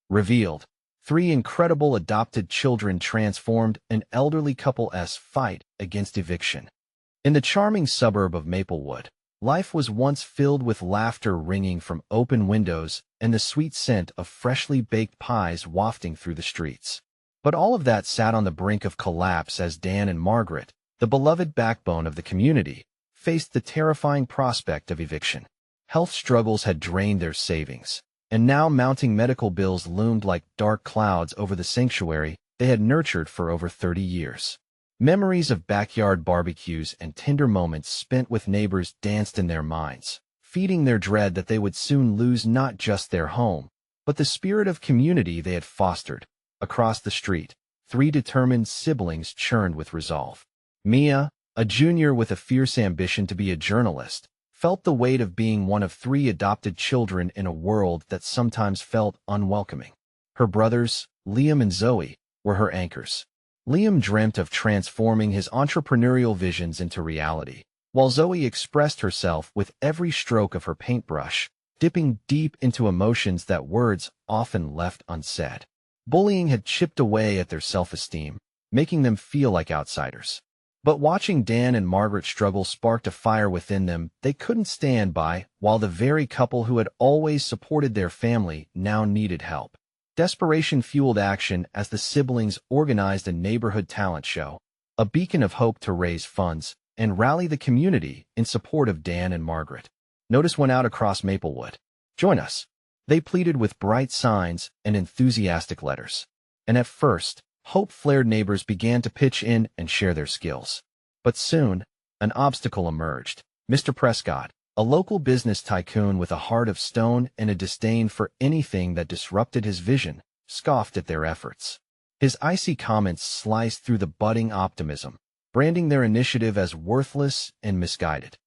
Revealed. Three incredible adopted children transformed an elderly couple's fight against eviction. In the charming suburb of Maplewood, life was once filled with laughter ringing from open windows and the sweet scent of freshly baked pies wafting through the streets. But all of that sat on the brink of collapse as Dan and Margaret, the beloved backbone of the community, faced the terrifying prospect of eviction. Health struggles had drained their savings, and now mounting medical bills loomed like dark clouds over the sanctuary they had nurtured for over 30 years. Memories of backyard barbecues and tender moments spent with neighbors danced in their minds, feeding their dread that they would soon lose not just their home, but the spirit of community they had fostered. Across the street, three determined siblings churned with resolve. Mia, a junior with a fierce ambition to be a journalist, felt the weight of being one of three adopted children in a world that sometimes felt unwelcoming. Her brothers, Liam and Zoe, were her anchors. Liam dreamt of transforming his entrepreneurial visions into reality, while Zoe expressed herself with every stroke of her paintbrush, dipping deep into emotions that words often left unsaid. Bullying had chipped away at their self-esteem, making them feel like outsiders. But watching Dan and Margaret struggle sparked a fire within them they couldn't stand by, while the very couple who had always supported their family now needed help. Desperation fueled action as the siblings organized a neighborhood talent show, a beacon of hope to raise funds and rally the community in support of Dan and Margaret. Notice went out across Maplewood. "Join us," they pleaded with bright signs and enthusiastic letters. And at first, hope-flared neighbors began to pitch in and share their skills. But soon, an obstacle emerged. Mr. Prescott, a local business tycoon with a heart of stone and a disdain for anything that disrupted his vision, scoffed at their efforts. His icy comments sliced through the budding optimism, branding their initiative as worthless and misguided.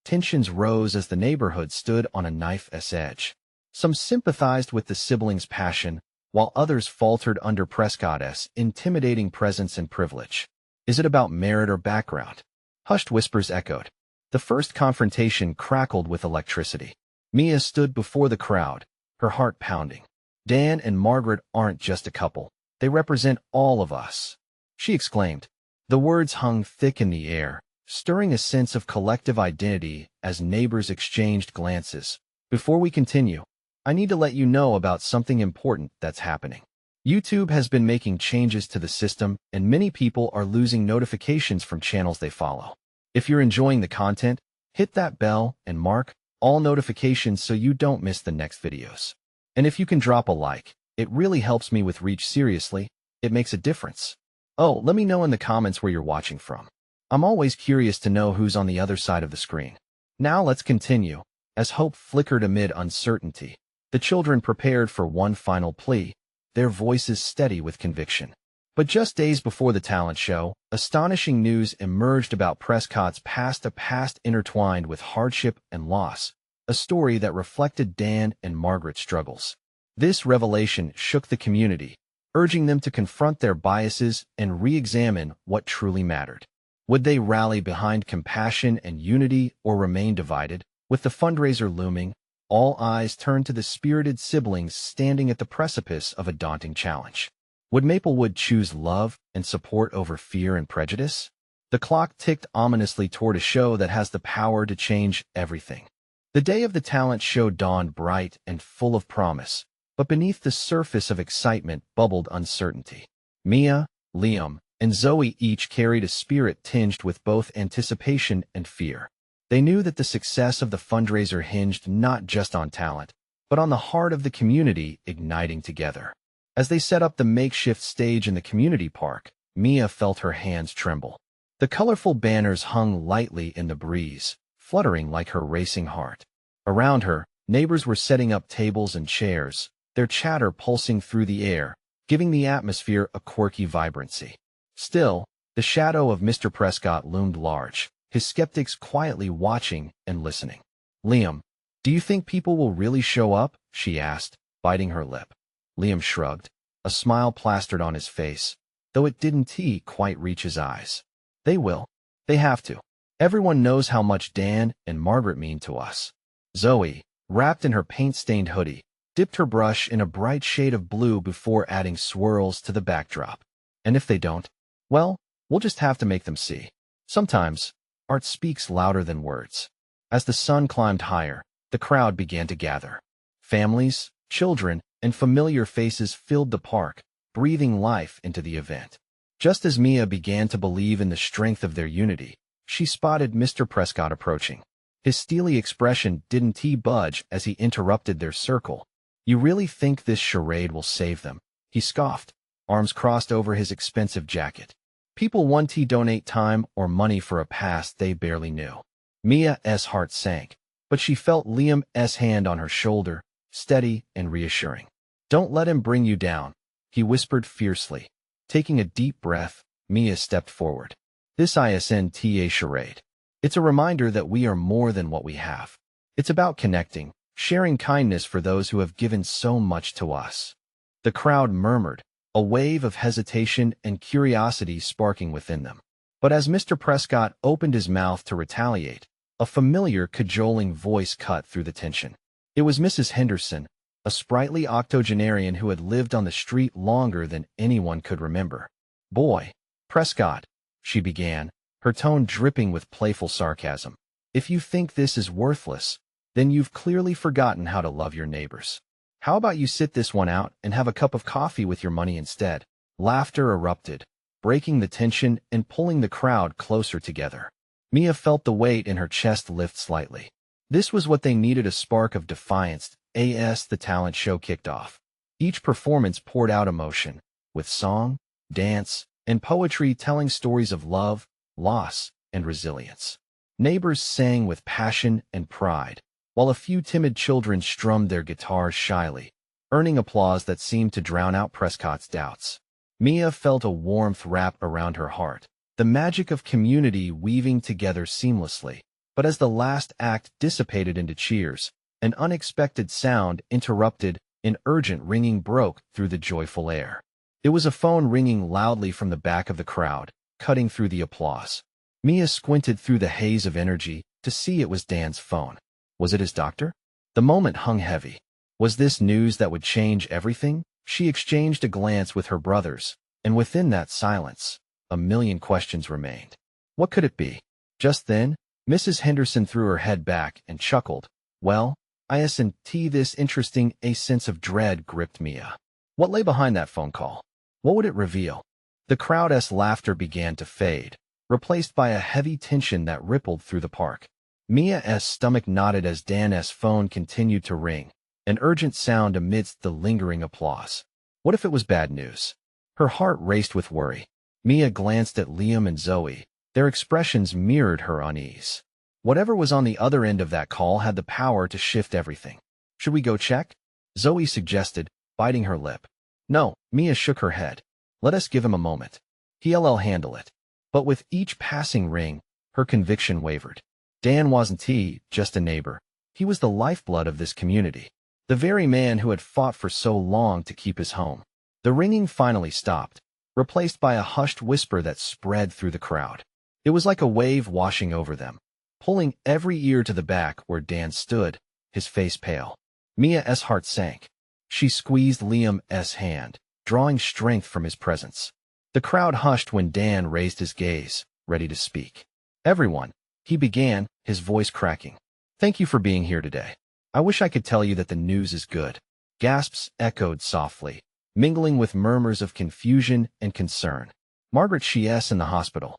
Tensions rose as the neighborhood stood on a knife's edge. Some sympathized with the siblings' passion, while others faltered under Prescott's intimidating presence and privilege. "Is it about merit or background?" Hushed whispers echoed. The first confrontation crackled with electricity. Mia stood before the crowd, her heart pounding. "Dan and Margaret aren't just a couple. They represent all of us," she exclaimed. The words hung thick in the air, stirring a sense of collective identity as neighbors exchanged glances. "Before we continue, I need to let you know about something important that's happening. YouTube has been making changes to the system, and many people are losing notifications from channels they follow. If you're enjoying the content, hit that bell and mark all notifications so you don't miss the next videos. And if you can drop a like, it really helps me with reach. Seriously, it makes a difference. Oh, let me know in the comments where you're watching from. I'm always curious to know who's on the other side of the screen." Now let's continue. As hope flickered amid uncertainty, the children prepared for one final plea, their voices steady with conviction. But just days before the talent show, astonishing news emerged about Prescott's past, a past intertwined with hardship and loss, a story that reflected Dan and Margaret's struggles. This revelation shook the community, urging them to confront their biases and re-examine what truly mattered. Would they rally behind compassion and unity or remain divided? With the fundraiser looming, all eyes turned to the spirited siblings standing at the precipice of a daunting challenge. Would Maplewood choose love and support over fear and prejudice? The clock ticked ominously toward a show that has the power to change everything. The day of the talent show dawned bright and full of promise, but beneath the surface of excitement bubbled uncertainty. Mia, Liam, and Zoe each carried a spirit tinged with both anticipation and fear. They knew that the success of the fundraiser hinged not just on talent, but on the heart of the community igniting together. As they set up the makeshift stage in the community park, Mia felt her hands tremble. The colorful banners hung lightly in the breeze, fluttering like her racing heart. Around her, neighbors were setting up tables and chairs, their chatter pulsing through the air, giving the atmosphere a quirky vibrancy. Still, the shadow of Mr. Prescott loomed large, his skeptics quietly watching and listening. "Liam, do you think people will really show up?" she asked, biting her lip. Liam shrugged, a smile plastered on his face, though it didn't quite reach his eyes. "They will. They have to. Everyone knows how much Dan and Margaret mean to us." Zoe, wrapped in her paint-stained hoodie, dipped her brush in a bright shade of blue before adding swirls to the backdrop. And if they don't, well, we'll just have to make them see. Sometimes, art speaks louder than words. As the sun climbed higher, the crowd began to gather. Families, children, and familiar faces filled the park, breathing life into the event. Just as Mia began to believe in the strength of their unity, she spotted Mr. Prescott approaching. His steely expression didn't budge as he interrupted their circle. "You really think this charade will save them?" he scoffed, arms crossed over his expensive jacket. "People want to donate time or money for a past they barely knew." Mia's heart sank, but she felt Liam's hand on her shoulder, steady and reassuring. "Don't let him bring you down," he whispered fiercely. Taking a deep breath, Mia stepped forward. "This isn't a charade. It's a reminder that we are more than what we have. It's about connecting, sharing kindness for those who have given so much to us." The crowd murmured, a wave of hesitation and curiosity sparking within them. But as Mr. Prescott opened his mouth to retaliate, a familiar cajoling voice cut through the tension. It was Mrs. Henderson, a sprightly octogenarian who had lived on the street longer than anyone could remember. "Boy, Prescott," she began, her tone dripping with playful sarcasm, "if you think this is worthless, then you've clearly forgotten how to love your neighbors. How about you sit this one out and have a cup of coffee with your money instead?" Laughter erupted, breaking the tension and pulling the crowd closer together. Mia felt the weight in her chest lift slightly. This was what they needed, a spark of defiance, as the talent show kicked off. Each performance poured out emotion, with song, dance, and poetry telling stories of love, loss, and resilience. Neighbors sang with passion and pride, while a few timid children strummed their guitars shyly, earning applause that seemed to drown out Prescott's doubts. Mia felt a warmth wrap around her heart, the magic of community weaving together seamlessly. But as the last act dissipated into cheers, an unexpected sound interrupted. An urgent ringing broke through the joyful air. It was a phone ringing loudly from the back of the crowd, cutting through the applause. Mia squinted through the haze of energy to see it was Dan's phone. Was it his doctor? The moment hung heavy. Was this news that would change everything? She exchanged a glance with her brothers, and within that silence, a million questions remained. What could it be? Just then, Mrs. Henderson threw her head back and chuckled. "Well, isn't this interesting?" A sense of dread gripped Mia. What lay behind that phone call? What would it reveal? The crowd's laughter began to fade, replaced by a heavy tension that rippled through the park. Mia's stomach knotted as Dan's phone continued to ring, an urgent sound amidst the lingering applause. What if it was bad news? Her heart raced with worry. Mia glanced at Liam and Zoe. Their expressions mirrored her unease. Whatever was on the other end of that call had the power to shift everything. "Should we go check?" Zoe suggested, biting her lip. "No," Mia shook her head. "Let us give him a moment. He'll handle it." But with each passing ring, her conviction wavered. Dan wasn't just a neighbor. He was the lifeblood of this community. The very man who had fought for so long to keep his home. The ringing finally stopped, replaced by a hushed whisper that spread through the crowd. It was like a wave washing over them, pulling every ear to the back where Dan stood, his face pale. Mia's heart sank. She squeezed Liam's hand, drawing strength from his presence. The crowd hushed when Dan raised his gaze, ready to speak. "Everyone," he began, his voice cracking. "Thank you for being here today. I wish I could tell you that the news is good." Gasps echoed softly, mingling with murmurs of confusion and concern. "Margaret, she's in the hospital.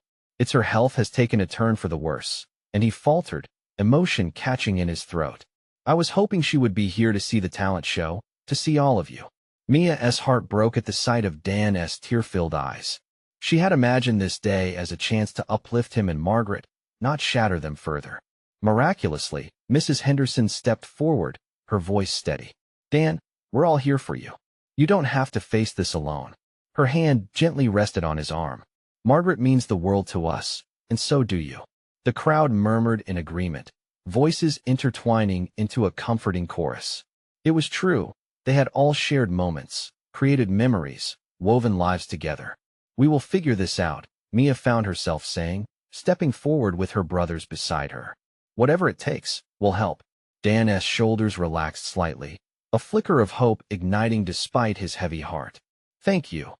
Her health has taken a turn for the worse," and he faltered, emotion catching in his throat. "I was hoping she would be here to see the talent show, to see all of you." Mia's heart broke at the sight of Dan's tear-filled eyes. She had imagined this day as a chance to uplift him and Margaret, not shatter them further. Miraculously, Mrs. Henderson stepped forward, her voice steady. "Dan, we're all here for you. You don't have to face this alone." Her hand gently rested on his arm. "Margaret means the world to us, and so do you." The crowd murmured in agreement, voices intertwining into a comforting chorus. It was true. They had all shared moments, created memories, woven lives together. "We will figure this out," Mia found herself saying, stepping forward with her brothers beside her. "Whatever it takes, we'll help." Dan's shoulders relaxed slightly, a flicker of hope igniting despite his heavy heart. "Thank you.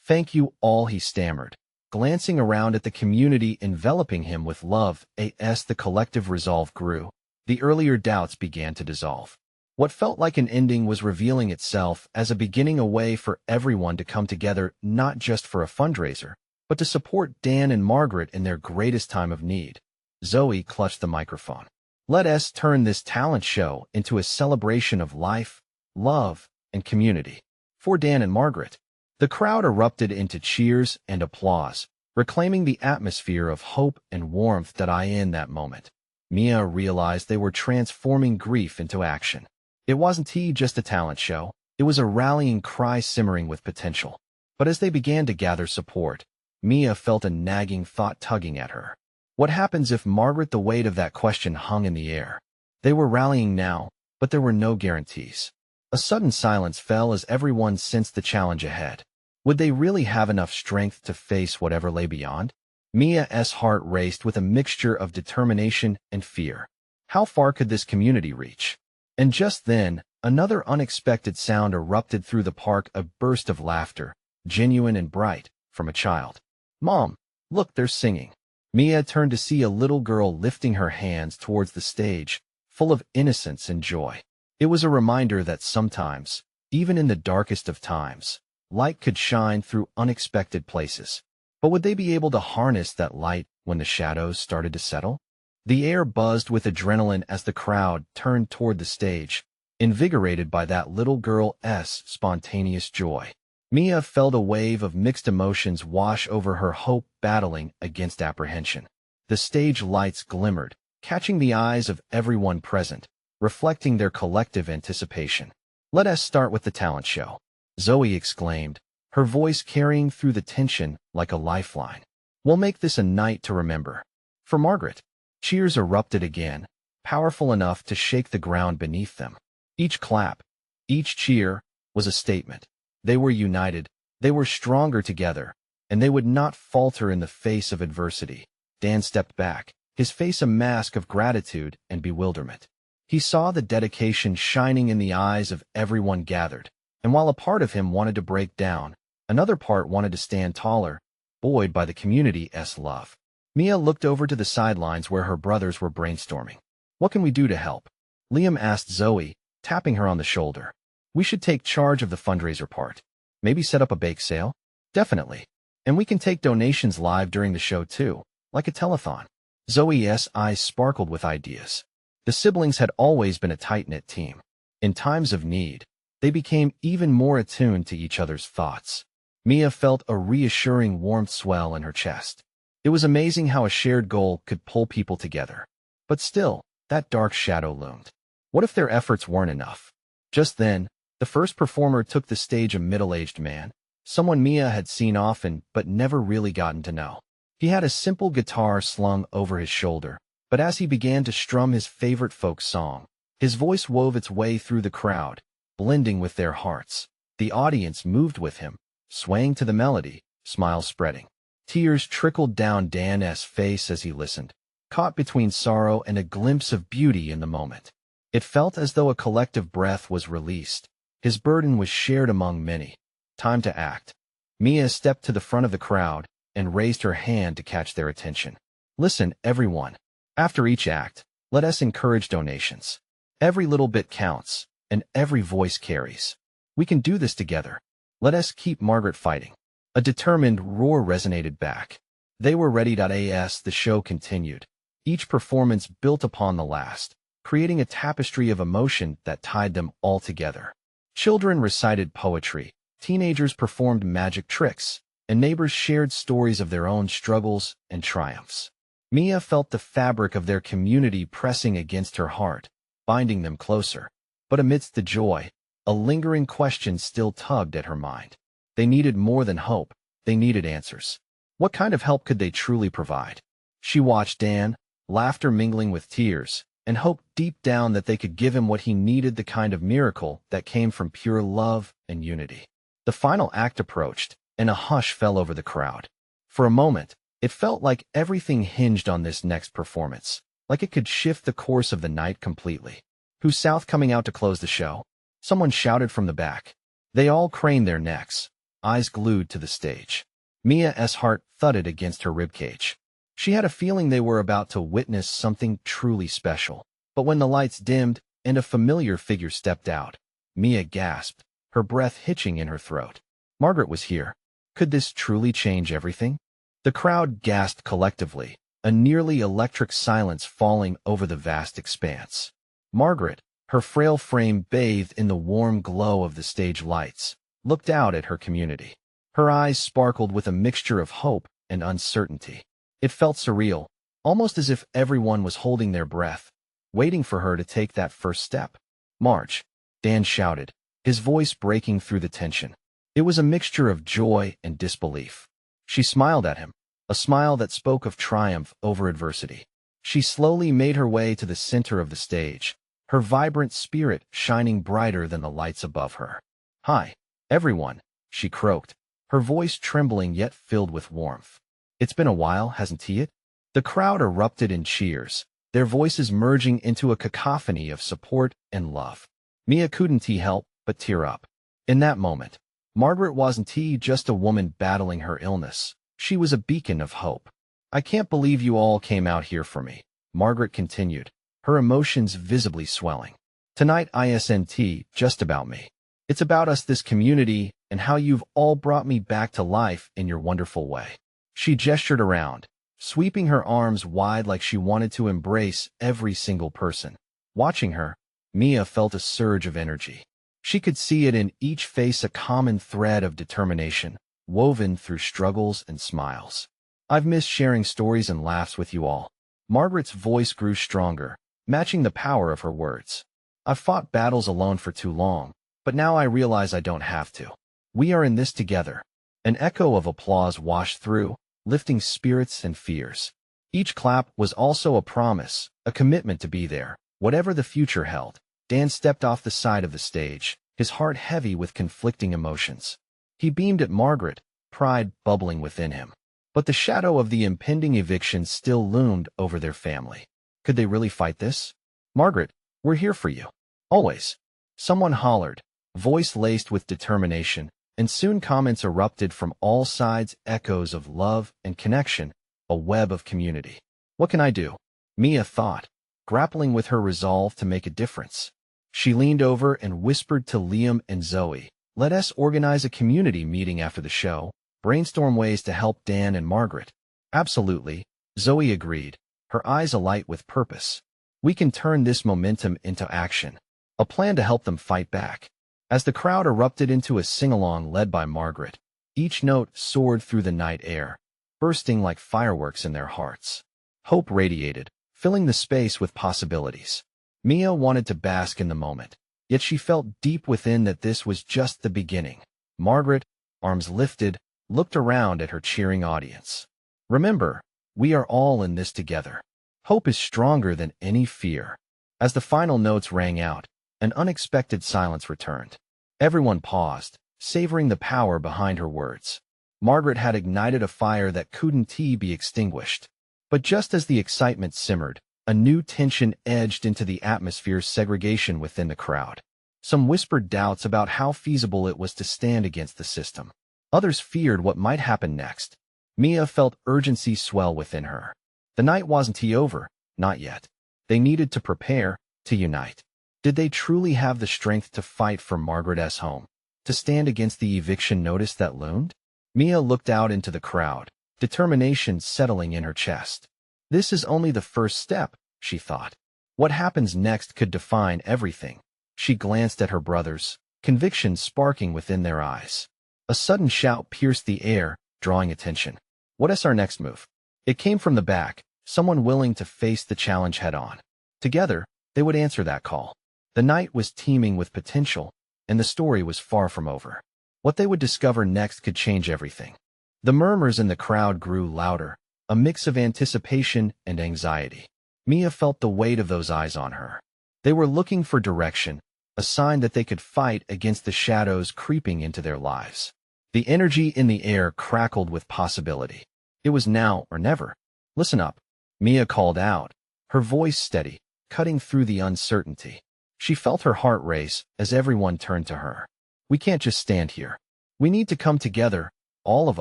Thank you all," he stammered, glancing around at the community enveloping him with love. As the collective resolve grew, the earlier doubts began to dissolve. What felt like an ending was revealing itself as a beginning, a way for everyone to come together, not just for a fundraiser, but to support Dan and Margaret in their greatest time of need. Zoe clutched the microphone. "Let us turn this talent show into a celebration of life, love, and community. For Dan and Margaret." The crowd erupted into cheers and applause, reclaiming the atmosphere of hope and warmth that in that moment. Mia realized they were transforming grief into action. It wasn't just a talent show, it was a rallying cry simmering with potential. But as they began to gather support, Mia felt a nagging thought tugging at her. What happens if Margaret? The weight of that question hung in the air. They were rallying now, but there were no guarantees. A sudden silence fell as everyone sensed the challenge ahead. Would they really have enough strength to face whatever lay beyond? Mia's heart raced with a mixture of determination and fear. How far could this community reach? And just then, another unexpected sound erupted through the park, a burst of laughter, genuine and bright, from a child. "Mom, look, they're singing." Mia turned to see a little girl lifting her hands towards the stage, full of innocence and joy. It was a reminder that sometimes, even in the darkest of times, light could shine through unexpected places. But would they be able to harness that light when the shadows started to settle? The air buzzed with adrenaline as the crowd turned toward the stage, invigorated by that little girl's spontaneous joy. Mia felt a wave of mixed emotions wash over her, hope battling against apprehension. The stage lights glimmered, catching the eyes of everyone present, reflecting their collective anticipation. "Let us start with the talent show," Zoe exclaimed, her voice carrying through the tension like a lifeline. "We'll make this a night to remember." For Margaret, cheers erupted again, powerful enough to shake the ground beneath them. Each clap, each cheer, was a statement. They were united, they were stronger together, and they would not falter in the face of adversity. Dan stepped back, his face a mask of gratitude and bewilderment. He saw the dedication shining in the eyes of everyone gathered, and while a part of him wanted to break down, another part wanted to stand taller, buoyed by the community's love. Mia looked over to the sidelines where her brothers were brainstorming. "What can we do to help?" Liam asked Zoe, tapping her on the shoulder. "We should take charge of the fundraiser part. Maybe set up a bake sale?" "Definitely. And we can take donations live during the show too, like a telethon." Zoe's eyes sparkled with ideas. The siblings had always been a tight-knit team. In times of need, they became even more attuned to each other's thoughts. Mia felt a reassuring warmth swell in her chest. It was amazing how a shared goal could pull people together. But still, that dark shadow loomed. What if their efforts weren't enough? Just then, the first performer took the stage, a middle-aged man, someone Mia had seen often but never really gotten to know. He had a simple guitar slung over his shoulder, but as he began to strum his favorite folk song, his voice wove its way through the crowd, blending with their hearts. The audience moved with him, swaying to the melody, smiles spreading. Tears trickled down Dan's face as he listened, caught between sorrow and a glimpse of beauty in the moment. It felt as though a collective breath was released. His burden was shared among many. Time to act. Mia stepped to the front of the crowd and raised her hand to catch their attention. "Listen, everyone. After each act, let us encourage donations. Every little bit counts, and every voice carries. We can do this together. Let us keep Margaret fighting." A determined roar resonated back. They were ready. As the show continued, each performance built upon the last, creating a tapestry of emotion that tied them all together. Children recited poetry, teenagers performed magic tricks, and neighbors shared stories of their own struggles and triumphs. Mia felt the fabric of their community pressing against her heart, binding them closer. But amidst the joy, a lingering question still tugged at her mind. They needed more than hope, they needed answers. What kind of help could they truly provide? She watched Dan, laughter mingling with tears, and hoped deep down that they could give him what he needed, the kind of miracle that came from pure love and unity. The final act approached, and a hush fell over the crowd. For a moment, it felt like everything hinged on this next performance, like it could shift the course of the night completely. "Who's South coming out to close the show?" Someone shouted from the back. They all craned their necks, eyes glued to the stage. Mia's heart thudded against her ribcage. She had a feeling they were about to witness something truly special. But when the lights dimmed and a familiar figure stepped out, Mia gasped, her breath hitching in her throat. Margaret was here. Could this truly change everything? The crowd gasped collectively, a nearly electric silence falling over the vast expanse. Margaret, her frail frame bathed in the warm glow of the stage lights, looked out at her community. Her eyes sparkled with a mixture of hope and uncertainty. It felt surreal, almost as if everyone was holding their breath, waiting for her to take that first step. "March," Dan shouted, his voice breaking through the tension. It was a mixture of joy and disbelief. She smiled at him, a smile that spoke of triumph over adversity. She slowly made her way to the center of the stage, her vibrant spirit shining brighter than the lights above her. "Hi, everyone," she croaked, her voice trembling yet filled with warmth. "It's been a while, hasn't it?" The crowd erupted in cheers, their voices merging into a cacophony of support and love. Mia couldn't help but tear up. In that moment, Margaret wasn't just a woman battling her illness. She was a beacon of hope. "I can't believe you all came out here for me," Margaret continued, her emotions visibly swelling. "Tonight isn't just about me. It's about us, this community, and how you've all brought me back to life in your wonderful way." She gestured around, sweeping her arms wide like she wanted to embrace every single person. Watching her, Mia felt a surge of energy. She could see it in each face, a common thread of determination, woven through struggles and smiles. "I've missed sharing stories and laughs with you all." Margaret's voice grew stronger, matching the power of her words. "I've fought battles alone for too long, but now I realize I don't have to. We are in this together." An echo of applause washed through, lifting spirits and fears. Each clap was also a promise, a commitment to be there, whatever the future held. Dan stepped off the side of the stage, his heart heavy with conflicting emotions. He beamed at Margaret, pride bubbling within him. But the shadow of the impending eviction still loomed over their family. Could they really fight this? "Margaret, we're here for you. Always." Someone hollered, voice laced with determination, and soon comments erupted from all sides, echoes of love and connection, a web of community. "What can I do?" Mia thought, grappling with her resolve to make a difference. She leaned over and whispered to Liam and Zoe, "Let us organize a community meeting after the show, brainstorm ways to help Dan and Margaret." "Absolutely," Zoe agreed, her eyes alight with purpose. "We can turn this momentum into action, a plan to help them fight back." As the crowd erupted into a sing-along led by Margaret, each note soared through the night air, bursting like fireworks in their hearts. Hope radiated, filling the space with possibilities. Mia wanted to bask in the moment, yet she felt deep within that this was just the beginning. Margaret, arms lifted, looked around at her cheering audience. "Remember, we are all in this together. Hope is stronger than any fear." As the final notes rang out, an unexpected silence returned. Everyone paused, savoring the power behind her words. Margaret had ignited a fire that couldn't be extinguished. But just as the excitement simmered, a new tension edged into the atmosphere, segregation within the crowd. Some whispered doubts about how feasible it was to stand against the system. Others feared what might happen next. Mia felt urgency swell within her. The night wasn't over, not yet. They needed to prepare, to unite. Did they truly have the strength to fight for Margaret's home, to stand against the eviction notice that loomed? Mia looked out into the crowd, determination settling in her chest. This is only the first step, she thought. What happens next could define everything. She glanced at her brothers, conviction sparking within their eyes. A sudden shout pierced the air, drawing attention. "What is our next move?" It came from the back, someone willing to face the challenge head-on. Together, they would answer that call. The night was teeming with potential, and the story was far from over. What they would discover next could change everything. The murmurs in the crowd grew louder, a mix of anticipation and anxiety. Mia felt the weight of those eyes on her. They were looking for direction, a sign that they could fight against the shadows creeping into their lives. The energy in the air crackled with possibility. It was now or never. "Listen up," Mia called out, her voice steady, cutting through the uncertainty. She felt her heart race as everyone turned to her. We can't just stand here. We need to come together, all of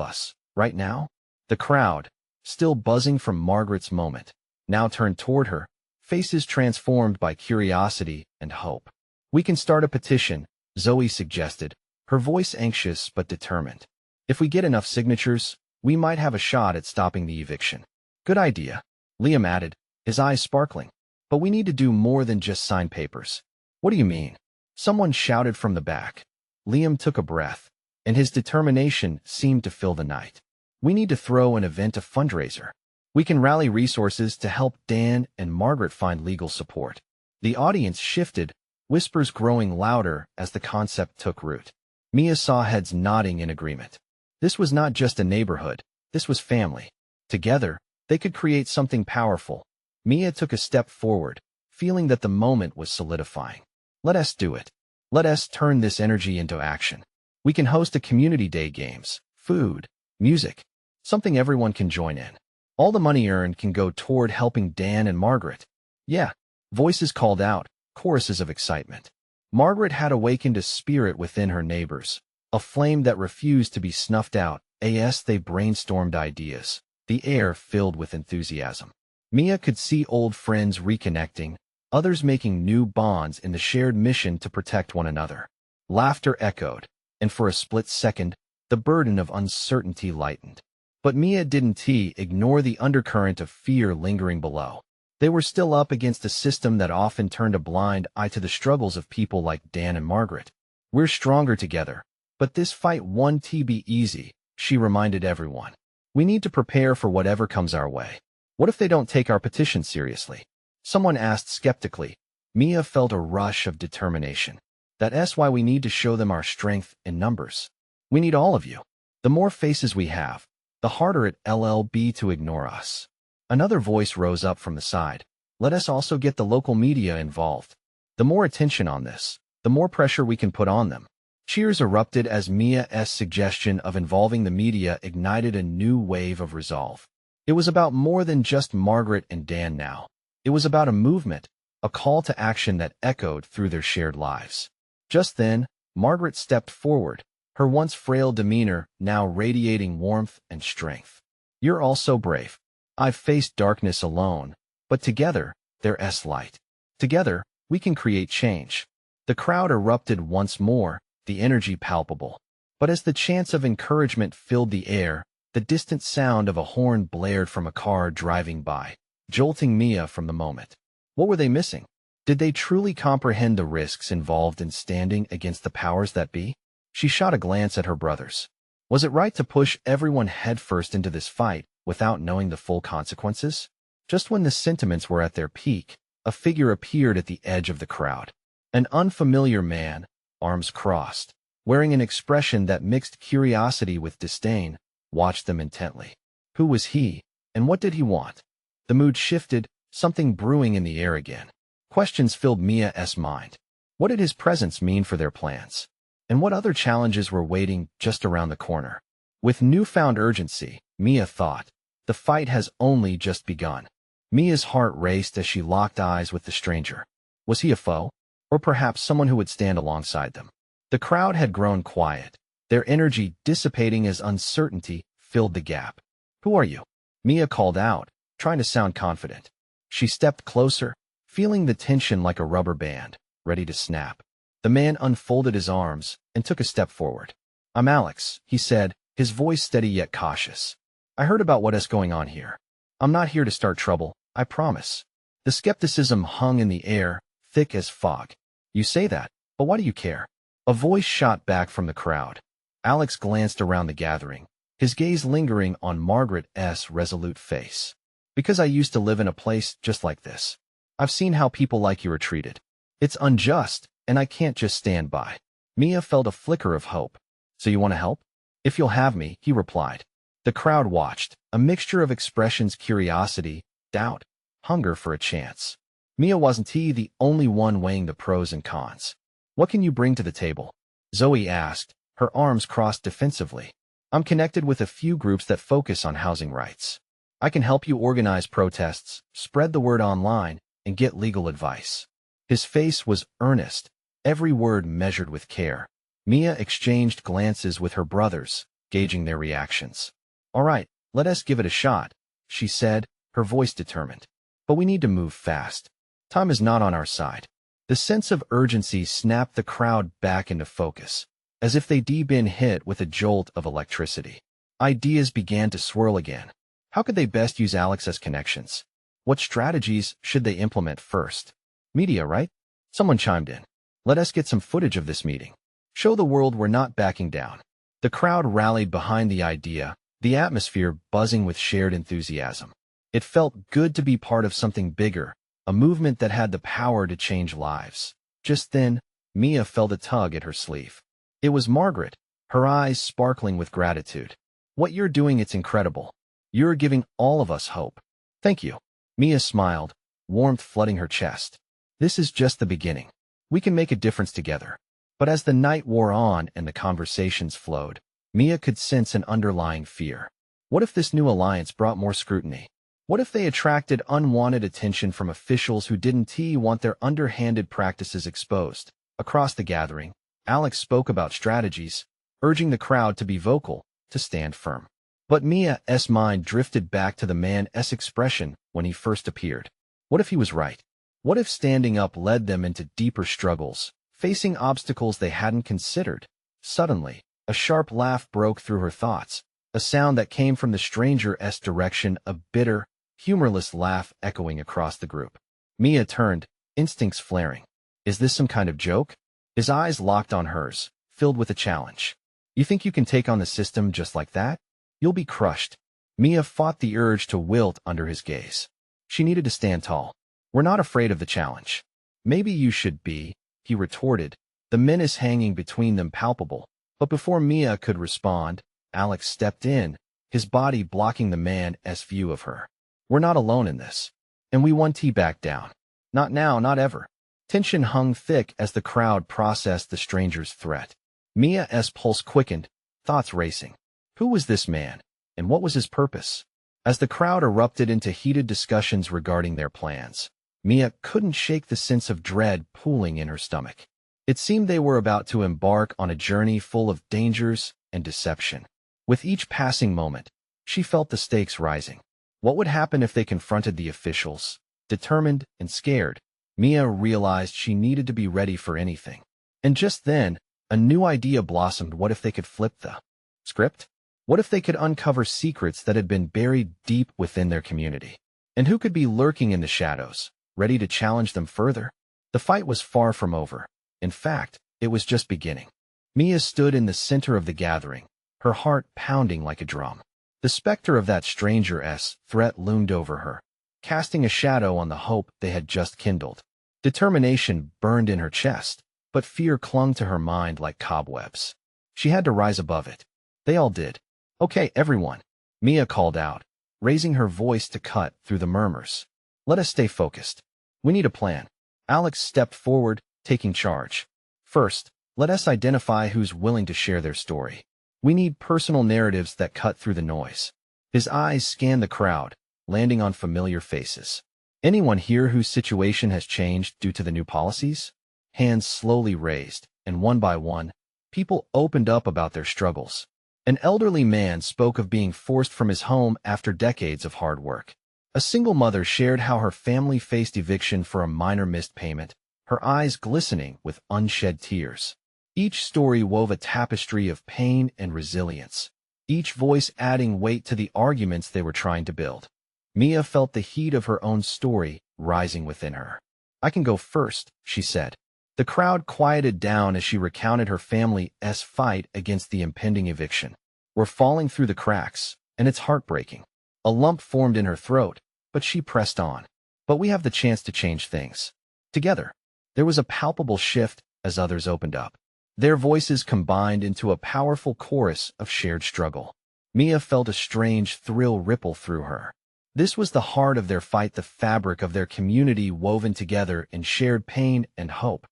us, right now. The crowd, still buzzing from Margaret's moment, now turned toward her, faces transformed by curiosity and hope. We can start a petition, Zoe suggested, her voice anxious but determined. If we get enough signatures, we might have a shot at stopping the eviction. Good idea, Liam added, his eyes sparkling. But we need to do more than just sign papers. What do you mean? Someone shouted from the back. Liam took a breath, and his determination seemed to fill the night. We need to throw an event a fundraiser. We can rally resources to help Dan and Margaret find legal support. The audience shifted, whispers growing louder as the concept took root. Mia saw heads nodding in agreement. This was not just a neighborhood, this was family. Together, they could create something powerful. Mia took a step forward, feeling that the moment was solidifying. Let us do it. Let us turn this energy into action. We can host a community day, games, food, music, something everyone can join in. All the money earned can go toward helping Dan and Margaret. Yeah, voices called out, choruses of excitement. Margaret had awakened a spirit within her neighbors, a flame that refused to be snuffed out. As they brainstormed ideas, the air filled with enthusiasm. Mia could see old friends reconnecting, others making new bonds in the shared mission to protect one another. Laughter echoed, and for a split second, the burden of uncertainty lightened. But Mia didn't ignore the undercurrent of fear lingering below. They were still up against a system that often turned a blind eye to the struggles of people like Dan and Margaret. We're stronger together, but this fight won't be easy, she reminded everyone. We need to prepare for whatever comes our way. What if they don't take our petition seriously? Someone asked skeptically. Mia felt a rush of determination. That's why we need to show them our strength in numbers. We need all of you. The more faces we have, the harder it'll be to ignore us. Another voice rose up from the side. Let us also get the local media involved. The more attention on this, the more pressure we can put on them. Cheers erupted as Mia's suggestion of involving the media ignited a new wave of resolve. It was about more than just Margaret and Dan now. It was about a movement, a call to action that echoed through their shared lives. Just then, Margaret stepped forward, her once frail demeanor now radiating warmth and strength. You're all so brave. I've faced darkness alone, but together, there's light. Together, we can create change. The crowd erupted once more, the energy palpable. But as the chants of encouragement filled the air, the distant sound of a horn blared from a car driving by, jolting Mia from the moment. What were they missing? Did they truly comprehend the risks involved in standing against the powers that be? She shot a glance at her brothers. Was it right to push everyone headfirst into this fight without knowing the full consequences? Just when the sentiments were at their peak, a figure appeared at the edge of the crowd. An unfamiliar man, arms crossed, wearing an expression that mixed curiosity with disdain, watched them intently. Who was he, and what did he want? The mood shifted, something brewing in the air again. Questions filled Mia's mind. What did his presence mean for their plans? And what other challenges were waiting just around the corner? With newfound urgency, Mia thought, the fight has only just begun. Mia's heart raced as she locked eyes with the stranger. Was he a foe? Or perhaps someone who would stand alongside them? The crowd had grown quiet, their energy dissipating as uncertainty filled the gap. Who are you? Mia called out, trying to sound confident. She stepped closer, feeling the tension like a rubber band, ready to snap. The man unfolded his arms and took a step forward. I'm Alex, he said, his voice steady yet cautious. I heard about what is going on here. I'm not here to start trouble, I promise. The skepticism hung in the air, thick as fog. You say that, but why do you care? A voice shot back from the crowd. Alex glanced around the gathering, his gaze lingering on Margaret's resolute face. Because I used to live in a place just like this. I've seen how people like you are treated. It's unjust, and I can't just stand by. Mia felt a flicker of hope. So you want to help? If you'll have me, he replied. The crowd watched, a mixture of expressions: curiosity, doubt, hunger for a chance. Mia wasn't the only one weighing the pros and cons. What can you bring to the table? Zoe asked, her arms crossed defensively. I'm connected with a few groups that focus on housing rights. I can help you organize protests, spread the word online, and get legal advice. His face was earnest, every word measured with care. Mia exchanged glances with her brothers, gauging their reactions. "All right, let us give it a shot," she said, her voice determined. "But we need to move fast. Time is not on our side." The sense of urgency snapped the crowd back into focus, as if they'd been hit with a jolt of electricity. Ideas began to swirl again. How could they best use Alex's connections? What strategies should they implement first? Media, right? Someone chimed in. "Let us get some footage of this meeting. Show the world we're not backing down." The crowd rallied behind the idea, the atmosphere buzzing with shared enthusiasm. It felt good to be part of something bigger, a movement that had the power to change lives. Just then, Mia felt a tug at her sleeve. It was Margaret, her eyes sparkling with gratitude. "What you're doing, it's incredible. You're giving all of us hope." "Thank you." Mia smiled, warmth flooding her chest. "This is just the beginning. We can make a difference together." But as the night wore on and the conversations flowed, Mia could sense an underlying fear. What if this new alliance brought more scrutiny? What if they attracted unwanted attention from officials who didn't want their underhanded practices exposed? Across the gathering, Alex spoke about strategies, urging the crowd to be vocal, to stand firm. But Mia's mind drifted back to the man's expression when he first appeared. What if he was right? What if standing up led them into deeper struggles, facing obstacles they hadn't considered? Suddenly, a sharp laugh broke through her thoughts, a sound that came from the stranger's direction, a bitter, humorless laugh echoing across the group. Mia turned, instincts flaring. Is this some kind of joke? His eyes locked on hers, filled with a challenge. "You think you can take on the system just like that? You'll be crushed." Mia fought the urge to wilt under his gaze. She needed to stand tall. "We're not afraid of the challenge." "Maybe you should be," he retorted, the menace hanging between them palpable. But before Mia could respond, Alex stepped in, his body blocking the man's view of her. "We're not alone in this. And we won't back down. Not now, not ever." Tension hung thick as the crowd processed the stranger's threat. Mia's pulse quickened, thoughts racing. Who was this man, and what was his purpose? As the crowd erupted into heated discussions regarding their plans, Mia couldn't shake the sense of dread pooling in her stomach. It seemed they were about to embark on a journey full of dangers and deception. With each passing moment, she felt the stakes rising. What would happen if they confronted the officials? Determined and scared, Mia realized she needed to be ready for anything. And just then, a new idea blossomed. What if they could flip the script? What if they could uncover secrets that had been buried deep within their community? And who could be lurking in the shadows, ready to challenge them further? The fight was far from over. In fact, it was just beginning. Mia stood in the center of the gathering, her heart pounding like a drum. The specter of that stranger's threat loomed over her, casting a shadow on the hope they had just kindled. Determination burned in her chest, but fear clung to her mind like cobwebs. She had to rise above it. They all did. "Okay, everyone," Mia called out, raising her voice to cut through the murmurs. "Let us stay focused. We need a plan." Alex stepped forward, taking charge. "First, let us identify who's willing to share their story. We need personal narratives that cut through the noise." His eyes scanned the crowd, landing on familiar faces. "Anyone here whose situation has changed due to the new policies?" Hands slowly raised, and one by one, people opened up about their struggles. An elderly man spoke of being forced from his home after decades of hard work. A single mother shared how her family faced eviction for a minor missed payment, her eyes glistening with unshed tears. Each story wove a tapestry of pain and resilience, each voice adding weight to the arguments they were trying to build. Mia felt the heat of her own story rising within her. "I can go first," she said. The crowd quieted down as she recounted her family's fight against the impending eviction. "We're falling through the cracks, and it's heartbreaking." A lump formed in her throat, but she pressed on. "But we have the chance to change things. Together." There was a palpable shift as others opened up. Their voices combined into a powerful chorus of shared struggle. Mia felt a strange thrill ripple through her. This was the heart of their fight, the fabric of their community woven together in shared pain and hope.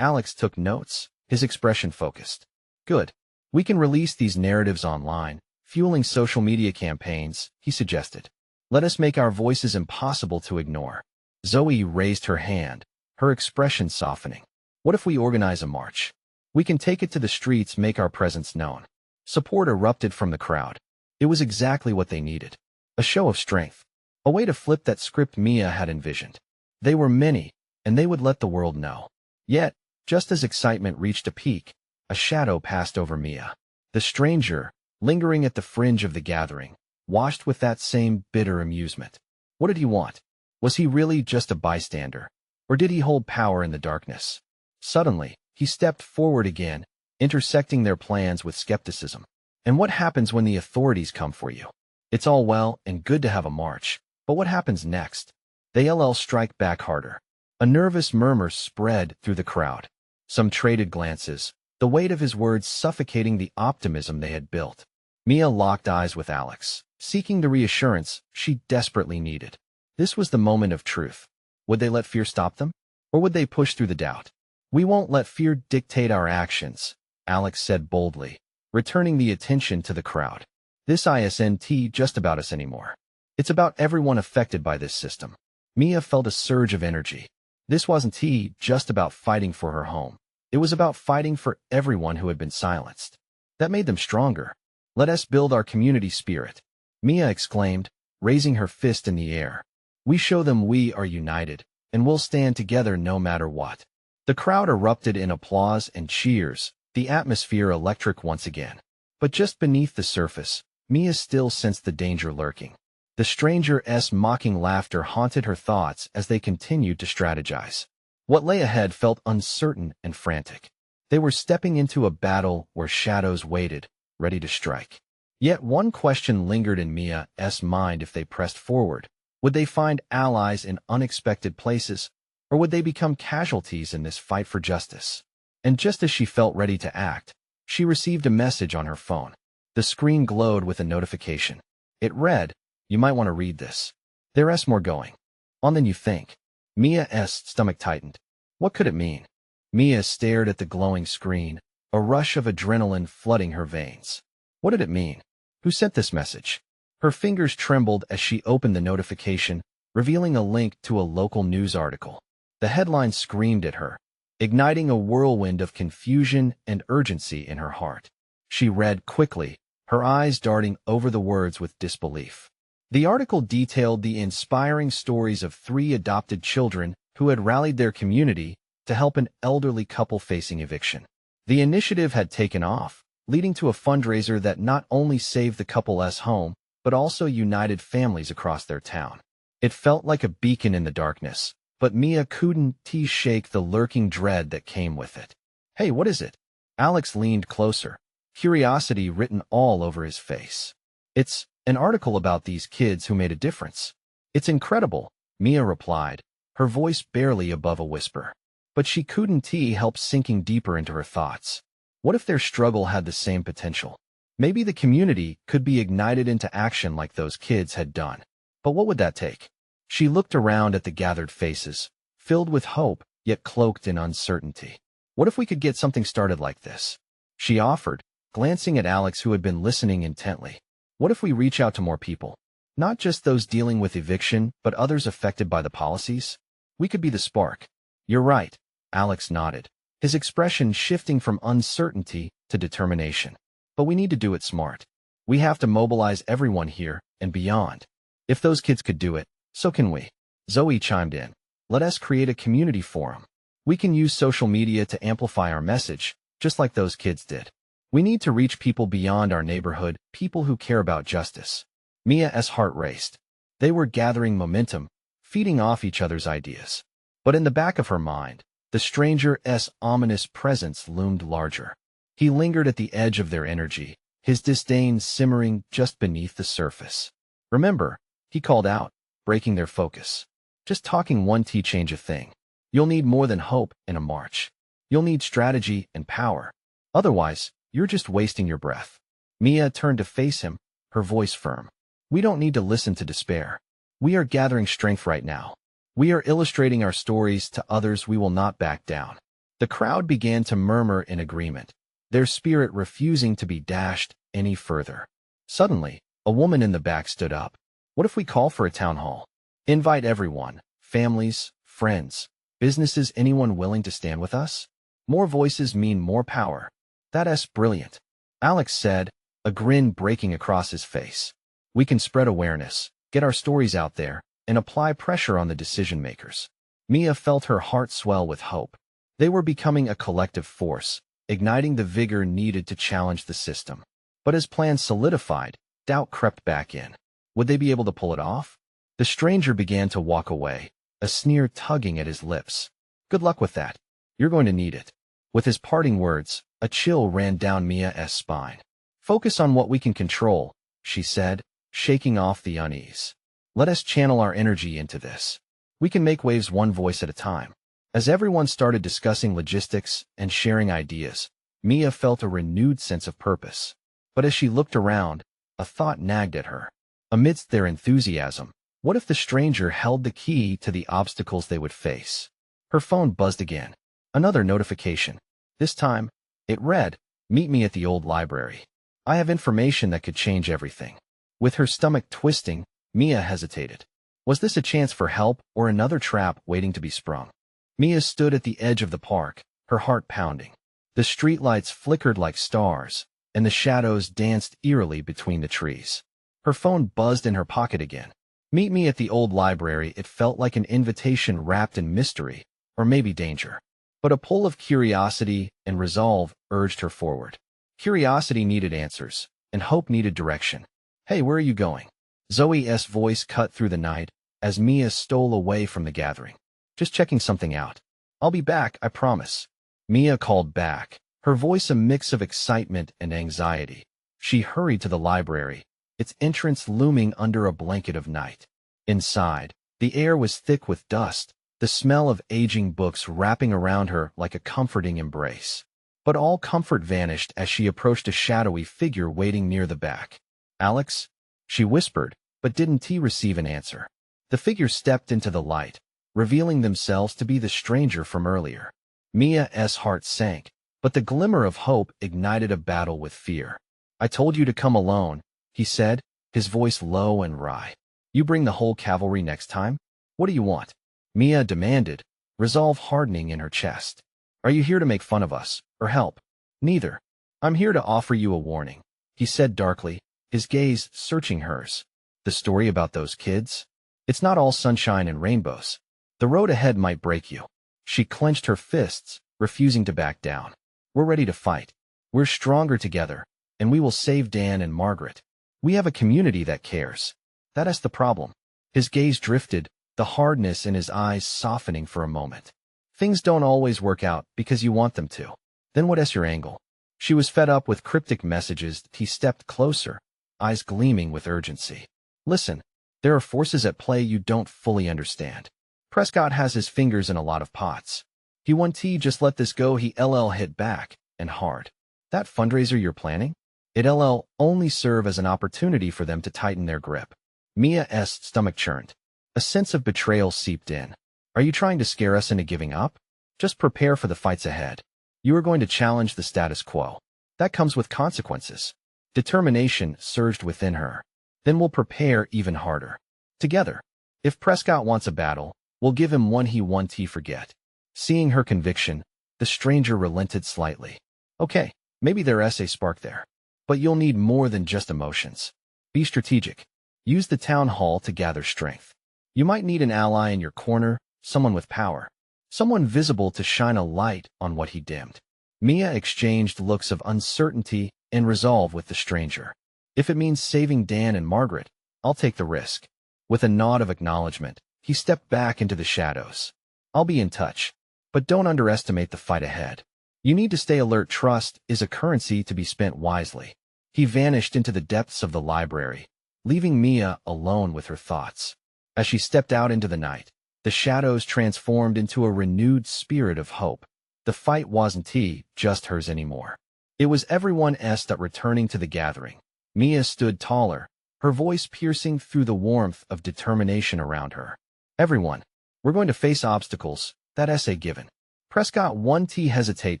Alex took notes, his expression focused. "Good. We can release these narratives online, fueling social media campaigns," he suggested. "Let us make our voices impossible to ignore." Zoe raised her hand, her expression softening. What if we organize a march? We can take it to the streets, make our presence known. Support erupted from the crowd. It was exactly what they needed. A show of strength. A way to flip that script Mia had envisioned. They were many, and they would let the world know. Yet, just as excitement reached a peak, a shadow passed over Mia. The stranger, lingering at the fringe of the gathering, washed with that same bitter amusement. What did he want? Was he really just a bystander? Or did he hold power in the darkness? Suddenly, he stepped forward again, intersecting their plans with skepticism. And what happens when the authorities come for you? It's all well and good to have a march, but what happens next? They strike back harder. A nervous murmur spread through the crowd. Some traded glances, the weight of his words suffocating the optimism they had built. Mia locked eyes with Alex, seeking the reassurance she desperately needed. This was the moment of truth. Would they let fear stop them? Or would they push through the doubt? We won't let fear dictate our actions, Alex said boldly, returning the attention to the crowd. This isn't just about us anymore. It's about everyone affected by this system. Mia felt a surge of energy. This wasn't just about fighting for her home. It was about fighting for everyone who had been silenced. That made them stronger. Let us build our community spirit, Mia exclaimed, raising her fist in the air. We show them we are united, and we'll stand together no matter what. The crowd erupted in applause and cheers, the atmosphere electric once again. But just beneath the surface, Mia still sensed the danger lurking. The stranger's mocking laughter haunted her thoughts as they continued to strategize. What lay ahead felt uncertain and frantic. They were stepping into a battle where shadows waited, ready to strike. Yet one question lingered in Mia's mind: if they pressed forward, would they find allies in unexpected places, or would they become casualties in this fight for justice? And just as she felt ready to act, she received a message on her phone. The screen glowed with a notification. It read, "You might want to read this. There's more going on than you think." Mia's stomach tightened. What could it mean? Mia stared at the glowing screen, a rush of adrenaline flooding her veins. What did it mean? Who sent this message? Her fingers trembled as she opened the notification, revealing a link to a local news article. The headline screamed at her, igniting a whirlwind of confusion and urgency in her heart. She read quickly, her eyes darting over the words with disbelief. The article detailed the inspiring stories of 3 adopted children who had rallied their community to help an elderly couple facing eviction. The initiative had taken off, leading to a fundraiser that not only saved the couple's home, but also united families across their town. It felt like a beacon in the darkness, but Mia couldn't shake the lurking dread that came with it. Hey, what is it? Alex leaned closer, curiosity written all over his face. It's an article about these kids who made a difference. It's incredible, Mia replied, her voice barely above a whisper. But she couldn't help sinking deeper into her thoughts. What if their struggle had the same potential? Maybe the community could be ignited into action like those kids had done. But what would that take? She looked around at the gathered faces, filled with hope, yet cloaked in uncertainty. What if we could get something started like this? She offered, glancing at Alex, who had been listening intently. What if we reach out to more people? Not just those dealing with eviction, but others affected by the policies? We could be the spark. You're right, Alex nodded, his expression shifting from uncertainty to determination. But we need to do it smart. We have to mobilize everyone here and beyond. If those kids could do it, so can we. Zoe chimed in. Let us create a community forum. We can use social media to amplify our message, just like those kids did. We need to reach people beyond our neighborhood, people who care about justice. Mia's heart raced. They were gathering momentum, feeding off each other's ideas. But in the back of her mind, the stranger's ominous presence loomed larger. He lingered at the edge of their energy, his disdain simmering just beneath the surface. Remember, he called out, breaking their focus. Just talking won't change a thing. You'll need more than hope in a march. You'll need strategy and power. Otherwise, you're just wasting your breath. Mia turned to face him, her voice firm. We don't need to listen to despair. We are gathering strength right now. We are illustrating our stories to others. We will not back down. The crowd began to murmur in agreement, their spirit refusing to be dashed any further. Suddenly, a woman in the back stood up. What if we call for a town hall? Invite everyone, families, friends. Businesses, anyone willing to stand with us? More voices mean more power. That's brilliant, Alex said, a grin breaking across his face. We can spread awareness, get our stories out there, and apply pressure on the decision makers. Mia felt her heart swell with hope. They were becoming a collective force, igniting the vigor needed to challenge the system. But as plans solidified, doubt crept back in. Would they be able to pull it off? The stranger began to walk away, a sneer tugging at his lips. Good luck with that. You're going to need it. With his parting words, a chill ran down Mia's spine. Focus on what we can control, she said, shaking off the unease. Let us channel our energy into this. We can make waves one voice at a time. As everyone started discussing logistics and sharing ideas, Mia felt a renewed sense of purpose. But as she looked around, a thought nagged at her. Amidst their enthusiasm, what if the stranger held the key to the obstacles they would face? Her phone buzzed again. Another notification. This time, it read, "Meet me at the old library. I have information that could change everything." With her stomach twisting, Mia hesitated. Was this a chance for help or another trap waiting to be sprung? Mia stood at the edge of the park, her heart pounding. The streetlights flickered like stars, and the shadows danced eerily between the trees. Her phone buzzed in her pocket again. Meet me at the old library. It felt like an invitation wrapped in mystery, or maybe danger. But a pull of curiosity and resolve urged her forward. Curiosity needed answers, and hope needed direction. Hey, where are you going? Zoe's voice cut through the night as Mia stole away from the gathering. Just checking something out. I'll be back, I promise. Mia called back, her voice a mix of excitement and anxiety. She hurried to the library, its entrance looming under a blanket of night. Inside, the air was thick with dust, the smell of aging books wrapping around her like a comforting embrace. But all comfort vanished as she approached a shadowy figure waiting near the back. Alex? She whispered, but didn't receive an answer. The figure stepped into the light, revealing themselves to be the stranger from earlier. Mia's heart sank, but the glimmer of hope ignited a battle with fear. I told you to come alone, he said, his voice low and wry. You bring the whole cavalry next time? What do you want? Mia demanded, resolve hardening in her chest. Are you here to make fun of us, or help? Neither. I'm here to offer you a warning, he said darkly, his gaze searching hers. The story about those kids? It's not all sunshine and rainbows. The road ahead might break you. She clenched her fists, refusing to back down. We're ready to fight. We're stronger together, and we will save Dan and Margaret. We have a community that cares. That's the problem. His gaze drifted, the hardness in his eyes softening for a moment. Things don't always work out because you want them to. Then what's your angle? She was fed up with cryptic messages. He stepped closer, eyes gleaming with urgency. Listen, there are forces at play you don't fully understand. Prescott has his fingers in a lot of pots. He won't just let this go. He hit back, and hard. That fundraiser you're planning? It'll only serve as an opportunity for them to tighten their grip. Mia's stomach churned. A sense of betrayal seeped in. Are you trying to scare us into giving up? Just prepare for the fights ahead. You are going to challenge the status quo. That comes with consequences. Determination surged within her. Then we'll prepare even harder. Together. If Prescott wants a battle, we'll give him one he won't forget. Seeing her conviction, the stranger relented slightly. Okay, maybe there's a spark there. But you'll need more than just emotions. Be strategic. Use the town hall to gather strength. You might need an ally in your corner, someone with power. Someone visible to shine a light on what he dimmed. Mia exchanged looks of uncertainty and resolve with the stranger. If it means saving Dan and Margaret, I'll take the risk. With a nod of acknowledgement, he stepped back into the shadows. I'll be in touch. But don't underestimate the fight ahead. You need to stay alert. Trust is a currency to be spent wisely. He vanished into the depths of the library, leaving Mia alone with her thoughts. As she stepped out into the night, the shadows transformed into a renewed spirit of hope. The fight wasn't just hers anymore. It was everyone's that returning to the gathering. Mia stood taller, her voice piercing through the warmth of determination around her. Everyone, we're going to face obstacles, that's a given. Prescott won't hesitate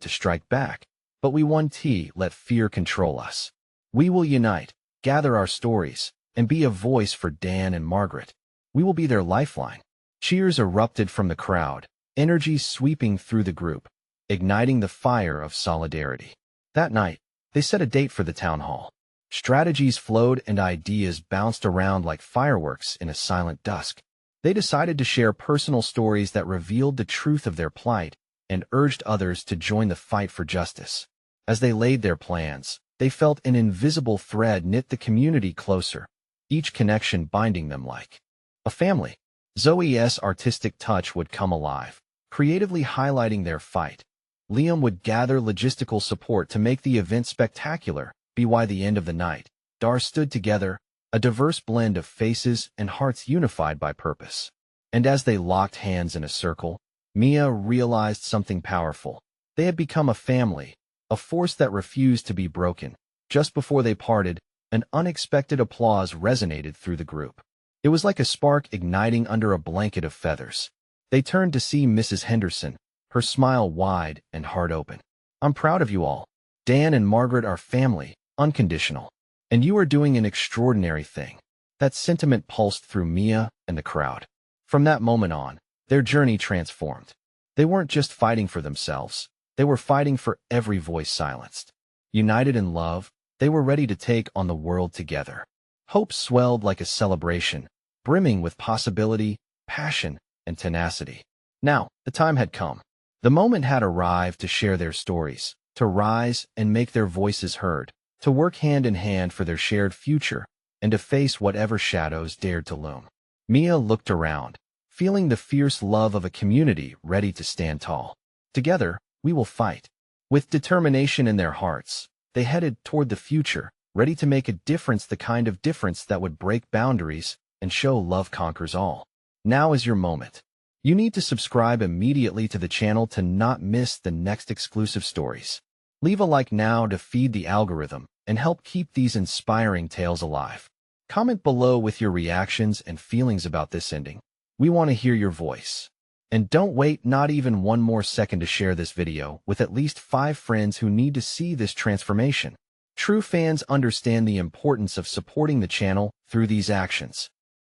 to strike back, but we won't let fear control us. We will unite, gather our stories, and be a voice for Dan and Margaret. We will be their lifeline. Cheers erupted from the crowd, energy sweeping through the group, igniting the fire of solidarity. That night, they set a date for the town hall. Strategies flowed and ideas bounced around like fireworks in a silent dusk. They decided to share personal stories that revealed the truth of their plight and urged others to join the fight for justice. As they laid their plans, they felt an invisible thread knit the community closer, each connection binding them like a family. Zoe's artistic touch would come alive, creatively highlighting their fight. Liam would gather logistical support to make the event spectacular. By the end of the night, Dar stood together, a diverse blend of faces and hearts unified by purpose. And as they locked hands in a circle, Mia realized something powerful. They had become a family, a force that refused to be broken. Just before they parted, an unexpected applause resonated through the group. It was like a spark igniting under a blanket of feathers. They turned to see Mrs. Henderson, her smile wide and heart open. "I'm proud of you all. Dan and Margaret are family, unconditional. And you are doing an extraordinary thing." That sentiment pulsed through Mia and the crowd. From that moment on, their journey transformed. They weren't just fighting for themselves. They were fighting for every voice silenced. United in love, they were ready to take on the world together. Hope swelled like a celebration, brimming with possibility, passion, and tenacity. Now, the time had come. The moment had arrived to share their stories, to rise and make their voices heard, to work hand in hand for their shared future, and to face whatever shadows dared to loom. Mia looked around, feeling the fierce love of a community ready to stand tall. Together, we will fight. With determination in their hearts, they headed toward the future, ready to make a difference, the kind of difference that would break boundaries and show love conquers all. Now is your moment. You need to subscribe immediately to the channel to not miss the next exclusive stories. Leave a like now to feed the algorithm and help keep these inspiring tales alive. Comment below with your reactions and feelings about this ending. We want to hear your voice. And don't wait not even one more second to share this video with at least 5 friends who need to see this transformation. True fans understand the importance of supporting the channel through these actions.